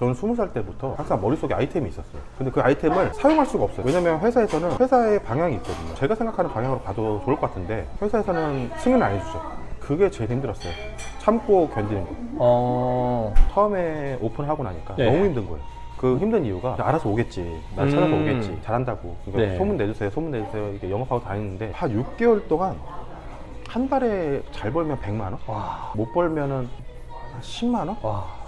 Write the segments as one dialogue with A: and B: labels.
A: 저는 20살 때부터 항상 머릿속에 아이템이 있었어요. 근데 그 아이템을 사용할 수가 없어요. 왜냐면 회사에서는 회사의 방향이 있거든요. 제가 생각하는 방향으로 가도 좋을 것 같은데 회사에서는 승인을 안 해주죠. 그게 제일 힘들었어요. 참고 견디는 거. 처음에 오픈하고 나니까
B: 네.
A: 너무 힘든 거예요. 그 힘든 이유가 알아서 오겠지, 날 찾아서 오겠지, 잘한다고, 그러니까
B: 네.
A: 소문 내주세요, 소문 내주세요, 이렇게 영업하고 다니는데 한 6개월 동안 한 달에 잘 벌면 100만 원,
B: 와.
A: 못 벌면은 한 10만 원.
B: 와.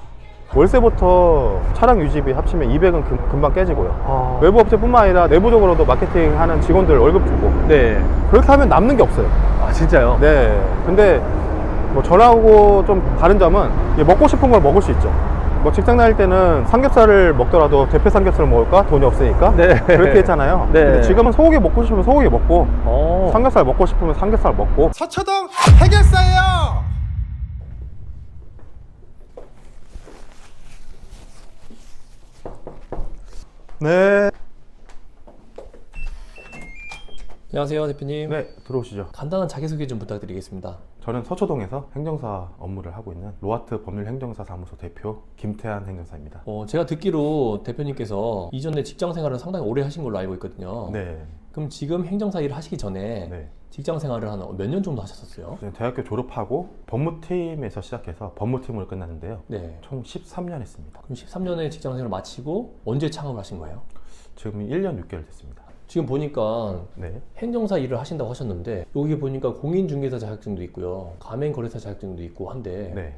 A: 월세부터 차량 유지비 합치면 200은 금방 깨지고요. 외부 업체뿐만 아니라 내부적으로도 마케팅하는 직원들 월급 주고.
B: 네.
A: 그렇게 하면 남는 게 없어요.
B: 아, 진짜요?
A: 네. 근데 뭐 저하고 좀 다른 점은 먹고 싶은 걸 먹을 수 있죠. 뭐 직장 다닐 때는 삼겹살을 먹더라도 대패 삼겹살을 먹을까? 돈이 없으니까.
B: 네.
A: 그렇게 했잖아요.
B: 네.
A: 근데 지금은 소고기 먹고 싶으면 소고기 먹고, 삼겹살 먹고 싶으면 삼겹살 먹고.
C: 서초동 해결사예요.
A: 네.
B: 안녕하세요, 대표님.
A: 네, 들어오시죠.
B: 간단한 자기소개 좀 부탁드리겠습니다.
A: 저는 서초동에서 행정사 업무를 하고 있는 로아트 법률행정사 사무소 대표 김태한 행정사입니다.
B: 제가 듣기로 대표님께서 이전에 직장 생활을 상당히 오래 하신 걸로 알고 있거든요.
A: 네.
B: 그럼 지금 행정사 일을 하시기 전에
A: 네.
B: 직장 생활을 한 몇 년 정도 하셨었어요?
A: 대학교 졸업하고 법무팀에서 시작해서 법무팀으로 끝났는데요.
B: 네.
A: 총 13년 했습니다.
B: 그럼 13년의 직장 생활을 마치고 언제 창업을 하신 거예요?
A: 지금 1년 6개월 됐습니다.
B: 지금 보니까
A: 네.
B: 행정사 일을 하신다고 하셨는데 여기 보니까 공인중개사 자격증도 있고요, 가맹거래사 자격증도 있고 한데
A: 네.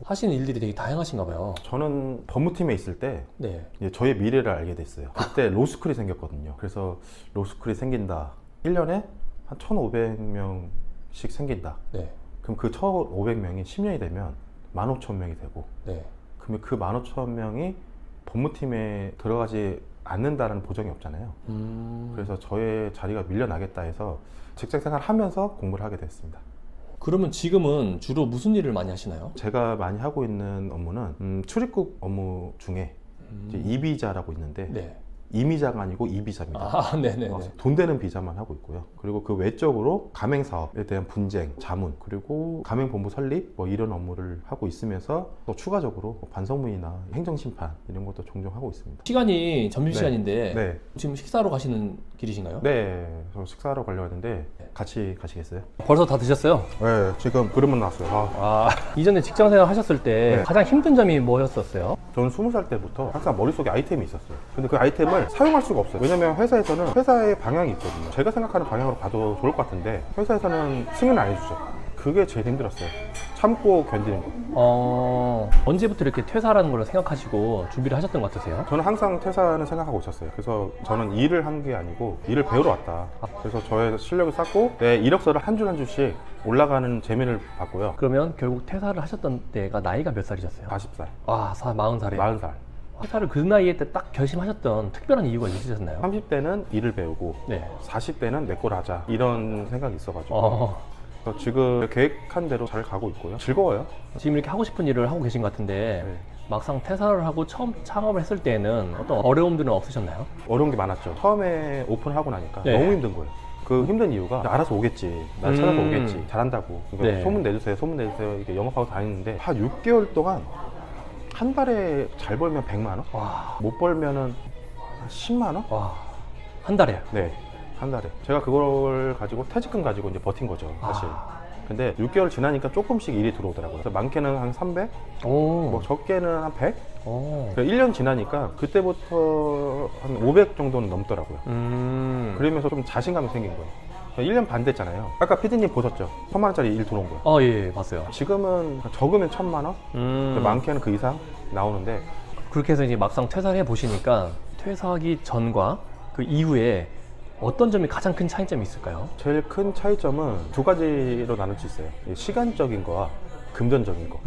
B: 하시는 일들이 되게 다양하신가 봐요.
A: 저는 법무팀에 있을 때
B: 네.
A: 이제 저의 미래를 알게 됐어요. 그때 로스쿨이 생겼거든요. 그래서 로스쿨이 생긴다. 1년에 한 1,500명씩 생긴다.
B: 네.
A: 그럼 그 1,500명이 10년이 되면 15,000명이 되고,
B: 네.
A: 그러면 그 15,000명이 법무팀에 들어가지 않는다는 보장이 없잖아요. 그래서 저의 자리가 밀려나겠다 해서 직장생활 하면서 공부를 하게 됐습니다.
B: 그러면 지금은 주로 무슨 일을 많이 하시나요?
A: 제가 많이 하고 있는 업무는 출입국 업무 중에 이제 이비자라고 있는데,
B: 네.
A: 이미자가 아니고 이비자입니다.
B: 네네네.
A: 돈 되는 비자만 하고 있고요. 그리고 그 외적으로 가맹 사업에 대한 분쟁, 자문, 그리고 가맹본부 설립 뭐 이런 업무를 하고 있으면서 또 추가적으로 반성문이나 행정심판 이런 것도 종종 하고 있습니다.
B: 시간이 점심시간인데
A: 네.
B: 지금 식사하러 가시는 길이신가요?
A: 네, 저 식사하러 가려고 했는데 같이 가시겠어요?
B: 벌써 다 드셨어요?
A: 네, 지금 그릇만 나왔어요.
B: 이전에 직장생활 하셨을 때
A: 네.
B: 가장 힘든 점이 뭐였었어요?
A: 저는 20살 때부터 항상 머릿속에 아이템이 있었어요. 근데 그 아이템을 사용할 수가 없어요. 왜냐면 회사에서는 회사의 방향이 있거든요. 제가 생각하는 방향으로 가도 좋을 것 같은데 회사에서는 승인을 안 해주죠. 그게 제일 힘들었어요. 참고 견디는 거.
B: 언제부터 이렇게 퇴사라는 걸 생각하시고 준비를 하셨던 것 같으세요?
A: 저는 항상 퇴사는 생각하고 있었어요. 그래서 저는 일을 한 게 아니고 일을 배우러 왔다. 그래서 저의 실력을 쌓고 내 이력서를 한 줄 한 줄씩 올라가는 재미를 봤고요.
B: 그러면 결국 퇴사를 하셨던 때가 나이가 몇 살이셨어요?
A: 40살,
B: 40살에
A: 40살.
B: 퇴사를 그 나이에 때 딱 결심하셨던 특별한 이유가 있으셨나요?
A: 30대는 일을 배우고
B: 네.
A: 40대는 내 걸 하자 이런 생각이 있어가지고 그래서 지금 계획한 대로 잘 가고 있고요. 즐거워요.
B: 지금 이렇게 하고 싶은 일을 하고 계신 것 같은데
A: 네.
B: 막상 퇴사를 하고 처음 창업을 했을 때는 어떤 어려움들은 없으셨나요?
A: 어려운 게 많았죠. 처음에 오픈하고 나니까
B: 네.
A: 너무 힘든 거예요. 그 힘든 이유가 알아서 오겠지, 날 찾아서 오겠지, 잘한다고, 그러니까
B: 네.
A: 소문 내주세요, 소문 내주세요, 이렇게 영업하고 다니는데 한 6개월 동안 한 달에 잘 벌면 100만 원,
B: 와,
A: 못 벌면은 한 10만 원?
B: 한 달에요?
A: 네, 한 달에. 제가 그걸 가지고 퇴직금 가지고 이제 버틴 거죠, 사실. 근데 6개월 지나니까 조금씩 일이 들어오더라고요. 그래서 많게는 한 300, 뭐 적게는 한 100. 그러니까 1년 지나니까 그때부터 한 500 정도는 넘더라고요. 그러면서 좀 자신감이 생긴 거예요. 1년 반 됐잖아요. 아까 PD님 보셨죠? 1,000만 원짜리 일 들어온 거예요.
B: 예, 봤어요.
A: 지금은 적으면 1,000만 원, 많게는 그 이상 나오는데.
B: 그렇게 해서 이제 막상 퇴사를 해보시니까 퇴사하기 전과 그 이후에 어떤 점이 가장 큰 차이점이 있을까요?
A: 제일 큰 차이점은 두 가지로 나눌 수 있어요. 시간적인 거와 금전적인 거.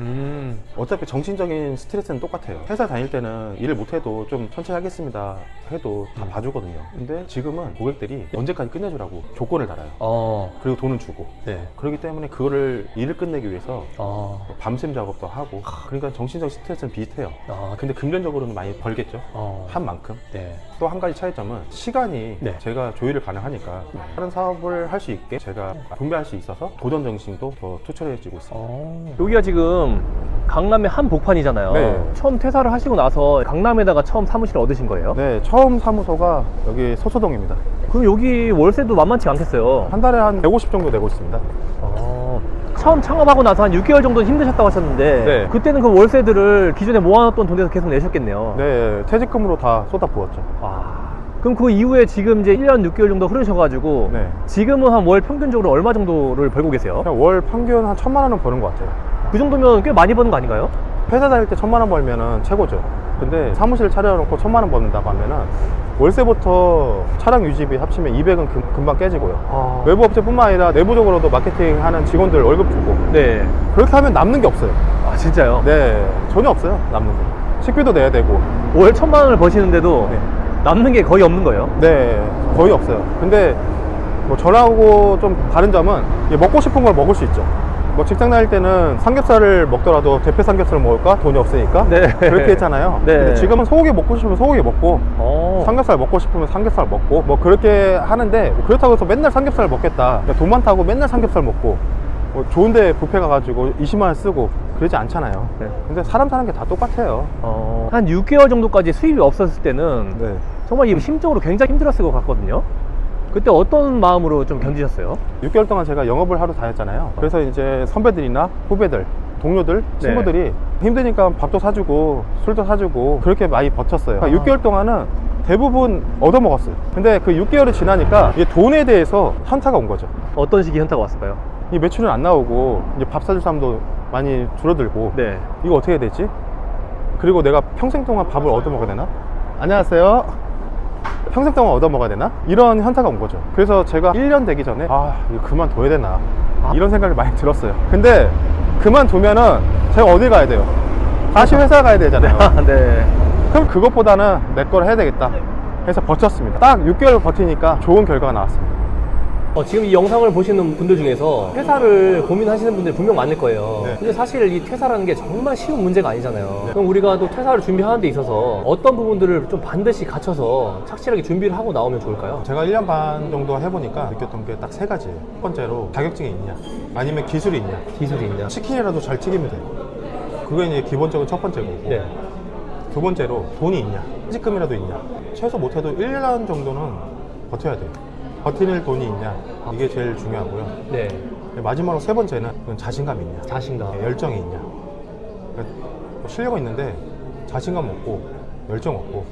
A: 어차피 정신적인 스트레스는 똑같아요. 회사 다닐 때는 일을 못해도 좀 천천히 하겠습니다 해도 다 봐주거든요. 근데 지금은 고객들이 언제까지 끝내주라고 조건을 달아요. 그리고 돈을 주고.
B: 네.
A: 그렇기 때문에 그거를 일을 끝내기 위해서 밤샘 작업도 하고, 그러니까 정신적 스트레스는 비슷해요. 근데 금전적으로는 많이 벌겠죠. 한 만큼.
B: 네.
A: 또 한 가지 차이점은 시간이
B: 네.
A: 제가 조율이 가능하니까 다른 사업을 할 수 있게 제가 분배할 수 있어서 도전 정신도 더 투철해지고 있습니다.
B: 여기가 지금 강남의 한 복판이잖아요.
A: 네.
B: 처음 퇴사를 하시고 나서 강남에다가 처음 사무실을 얻으신 거예요?
A: 네, 처음 사무소가 여기 서초동입니다.
B: 그럼 여기 월세도 만만치 않겠어요?
A: 한 달에 한 150 정도 내고 있습니다.
B: 처음 창업하고 나서 한 6개월 정도 힘드셨다고 하셨는데
A: 네.
B: 그때는 그 월세들을 기존에 모아놨던 돈에서 계속 내셨겠네요.
A: 네, 퇴직금으로 다 쏟아부었죠.
B: 그럼 그 이후에 지금 이제 1년 6개월 정도 흐르셔가지고
A: 네.
B: 지금은 한 월 평균적으로 얼마 정도를 벌고 계세요?
A: 그냥 월 평균 한 1,000만 원은 버는 것 같아요.
B: 그 정도면 꽤 많이 버는 거 아닌가요?
A: 회사 다닐 때 1,000만 원 벌면은 최고죠. 근데 사무실 차려놓고 1,000만 원 버는다고 하면은 월세부터 차량 유지비 합치면 200은 금방 깨지고요. 외부 업체뿐만 아니라 내부적으로도 마케팅 하는 직원들 월급 주고
B: 네.
A: 그렇게 하면 남는 게 없어요.
B: 진짜요?
A: 네, 전혀 없어요. 남는 게. 식비도 내야 되고.
B: 월 1,000만 원을 버시는데도
A: 네.
B: 남는 게 거의 없는 거예요?
A: 네, 거의 없어요. 근데 뭐 저하고 좀 다른 점은 이게 먹고 싶은 걸 먹을 수 있죠. 뭐 직장 다닐 때는 삼겹살을 먹더라도 대패 삼겹살을 먹을까? 돈이 없으니까.
B: 네.
A: 그렇게 했잖아요.
B: 네.
A: 근데 지금은 소고기 먹고 싶으면 소고기 먹고 삼겹살 먹고 싶으면 삼겹살 먹고 뭐 그렇게 하는데 뭐 그렇다고 해서 맨날 삼겹살 먹겠다. 그러니까 돈 많다고 맨날 삼겹살 먹고 뭐 좋은데 뷔페 가가지고 20만 원 쓰고 그러지 않잖아요.
B: 네.
A: 근데 사람 사는 게 다 똑같아요.
B: 한 6개월 정도까지 수입이 없었을 때는
A: 네.
B: 정말 이 심적으로 굉장히 힘들었을 것 같거든요. 그때 어떤 마음으로 좀 견디셨어요?
A: 6개월 동안 제가 영업을 하루 다 했잖아요. 그래서 이제 선배들이나 후배들, 동료들, 친구들이 힘드니까 밥도 사주고 술도 사주고 그렇게 많이 버텼어요. 6개월 동안은 대부분 얻어먹었어요. 근데 그 6개월이 지나니까 이 돈에 대해서 현타가 온 거죠.
B: 어떤 식의 현타가 왔을까요?
A: 이 매출은 안 나오고 이제 밥 사줄 사람도 많이 줄어들고
B: 네.
A: 이거 어떻게 해야 되지? 그리고 내가 평생 동안 밥을 얻어먹어야 되나? 안녕하세요. 평생 동안 얻어먹어야 되나? 이런 현타가 온 거죠. 그래서 제가 1년 되기 전에 이거 그만둬야 되나 이런 생각이 많이 들었어요. 근데 그만두면은 제가 어디 가야 돼요? 다시 회사 가야 되잖아요.
B: 네.
A: 그럼 그것보다는 내 걸 해야 되겠다 해서 버텼습니다. 딱 6개월 버티니까 좋은 결과가 나왔습니다.
B: 지금 이 영상을 보시는 분들 중에서 퇴사를 고민하시는 분들이 분명 많을 거예요.
A: 네.
B: 근데 사실 이 퇴사라는 게 정말 쉬운 문제가 아니잖아요. 그럼 우리가 또 퇴사를 준비하는 데 있어서 어떤 부분들을 좀 반드시 갖춰서 착실하게 준비를 하고 나오면 좋을까요?
A: 제가 1년 반 정도 해보니까 느꼈던 게 딱 3가지예요. 첫 번째로 자격증이 있냐 아니면 기술이 있냐.
B: 기술이 있냐?
A: 치킨이라도 잘 튀기면 돼요. 그게 이제 기본적인 첫 번째 거고.
B: 네.
A: 두 번째로 돈이 있냐, 퇴직금이라도 있냐. 최소 못해도 1년 정도는 버텨야 돼요. 버티는 돈이 있냐, 이게 제일 중요하고요.
B: 네.
A: 마지막으로 세 번째는 그건 자신감이 있냐,
B: 자신감.
A: 열정이 있냐. 그러니까 실력은 있는데 자신감 없고 열정 없고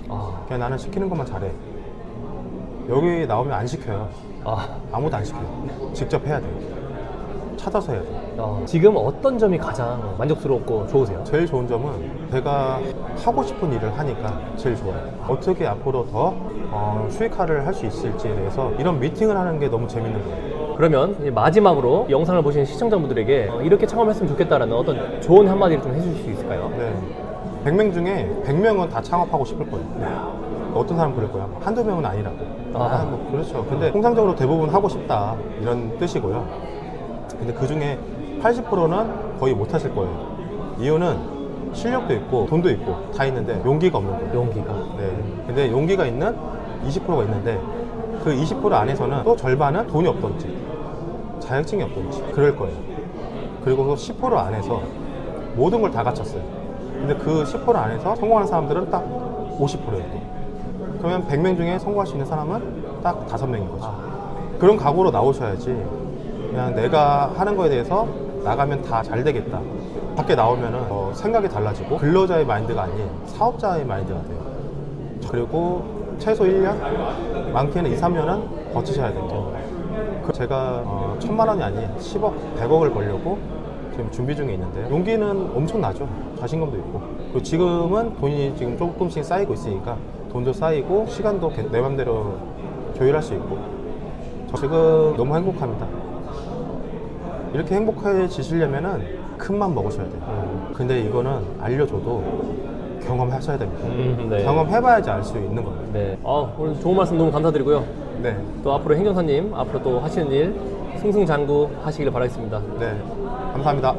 A: 그냥 나는 시키는 것만 잘해. 여기 나오면 안 시켜요. 아무도 안 시켜요. 직접 해야 돼요. 찾아서 해야 돼요.
B: 지금 어떤 점이 가장 만족스럽고 좋으세요?
A: 제일 좋은 점은 제가 하고 싶은 일을 하니까 제일 좋아요. 어떻게 앞으로 더 수익화를 할 수 있을지에 대해서 이런 미팅을 하는 게 너무 재밌는 거예요.
B: 그러면 이제 마지막으로 영상을 보시는 시청자분들에게 이렇게 창업했으면 좋겠다라는 어떤 좋은 한마디를 좀 해주실 수 있을까요?
A: 네. 100명 중에 100명은 다 창업하고 싶을 거예요. 어떤 사람 그럴 거야. 한두 명은 아니라고. 뭐 그렇죠. 근데 통상적으로 대부분 하고 싶다 이런 뜻이고요. 근데 그 중에 80%는 거의 못 하실 거예요. 이유는 실력도 있고 돈도 있고 다 있는데 용기가 없는 거예요.
B: 용기가.
A: 네. 근데 용기가 있는 20%가 있는데 그 20% 안에서는 또 절반은 돈이 없던지 자격증이 없던지 그럴 거예요. 그리고 10% 안에서 모든 걸 다 갖췄어요. 근데 그 10% 안에서 성공하는 사람들은 딱 50%예요. 그러면 100명 중에 성공할 수 있는 사람은 딱 5명인 거죠. 그런 각오로 나오셔야지 그냥 내가 하는 거에 대해서 나가면 다 잘 되겠다. 밖에 나오면은 생각이 달라지고 근로자의 마인드가 아닌 사업자의 마인드가 돼요. 그리고 최소 1년, 많게는 2, 3년은 버티셔야 돼요. 제가 1,000만 원이 아닌 10억, 100억을 벌려고 지금 준비 중에 있는데 용기는 엄청나죠. 자신감도 있고. 그리고 지금은 돈이 지금 조금씩 쌓이고 있으니까 돈도 쌓이고 시간도 내 맘대로 조율할 수 있고 저 지금 너무 행복합니다. 이렇게 행복해지시려면은 큰 맘 먹으셔야 돼요. 근데 이거는 알려줘도 경험하셔야 됩니다.
B: 네.
A: 경험해봐야지 알 수 있는 겁니다.
B: 네. 오늘 좋은 말씀 너무 감사드리고요.
A: 네.
B: 또 앞으로 행정사님 앞으로 또 하시는 일 승승장구 하시길 바라겠습니다.
A: 네. 감사합니다.